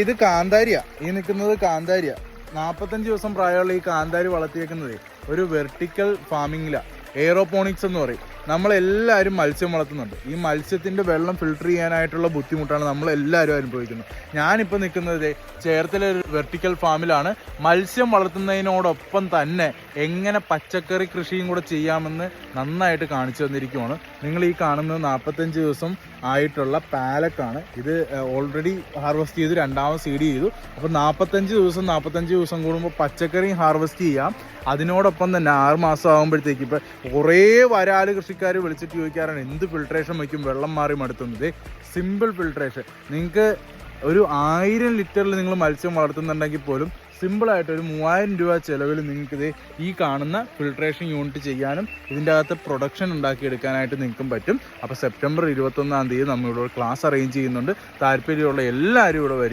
ഇത് കാന്താരിയാ. ഈ നിൽക്കുന്നത് കാന്താരിയാ. 45 ദിവസം പ്രായമുള്ള ഈ കാന്താരി വളർത്തിയേക്കുന്നത് ഒരു വെർട്ടിക്കൽ ഫാമിങ്ങിലാണ്. എയറോപോണിക്സ് എന്ന് പറയും. നമ്മളെല്ലാവരും മത്സ്യം വളർത്തുന്നുണ്ട്. ഈ മത്സ്യത്തിൻ്റെ വെള്ളം ഫിൽട്ടർ ചെയ്യാനായിട്ടുള്ള ബുദ്ധിമുട്ടാണ് നമ്മളെല്ലാവരും അനുഭവിക്കുന്നത്. ഞാനിപ്പോൾ നിൽക്കുന്നത് ചേർത്തല ഒരു വെർട്ടിക്കൽ ഫാമിലാണ്. മത്സ്യം വളർത്തുന്നതിനോടൊപ്പം തന്നെ എങ്ങനെ പച്ചക്കറി കൃഷിയും കൂടെ ചെയ്യാമെന്ന് നന്നായിട്ട് കാണിച്ചു തന്നിരിക്കുവാണ്. നിങ്ങൾ ഈ കാണുന്നത് 45 ദിവസം ആയിട്ടുള്ള പാലക്കാണ്. ഇത് ഓൾറെഡി ഹാർവെസ്റ്റ് ചെയ്ത് രണ്ടാമത് സീഡ് ചെയ്തു. അപ്പോൾ 45 ദിവസം കൂടുമ്പോൾ പച്ചക്കറിയും ഹാർവെസ്റ്റ് ചെയ്യാം. അതിനോടൊപ്പം തന്നെ 6 മാസം ആകുമ്പോഴത്തേക്ക് ഇപ്പോൾ കുറേ വരാല് കൃഷിക്കാർ വിളിച്ചിട്ട് ചോദിക്കാറാണ് എന്ത് ഫിൽട്രേഷൻ വയ്ക്കും, വെള്ളം മാറി മടുത്തുന്നത്. Simple filtration. നിങ്ങൾക്ക് ഒരു 1000 ലിറ്ററിൽ നിങ്ങൾ മത്സ്യം വളർത്തുന്നുണ്ടെങ്കിൽ പോലും സിമ്പിളായിട്ട് ഒരു 3000 രൂപ ചിലവിൽ നിങ്ങൾക്കിത് ഈ കാണുന്ന ഫിൽട്രേഷൻ യൂണിറ്റ് ചെയ്യാനും ഇതിൻ്റെ അകത്ത് പ്രൊഡക്ഷൻ ഉണ്ടാക്കിയെടുക്കാനായിട്ട് നിങ്ങൾക്കും പറ്റും. അപ്പോൾ സെപ്റ്റംബർ 21 നമ്മളിവിടെ ക്ലാസ് അറേഞ്ച് ചെയ്യുന്നുണ്ട്. താല്പര്യമുള്ള എല്ലാവരും ഇവിടെ വരിക.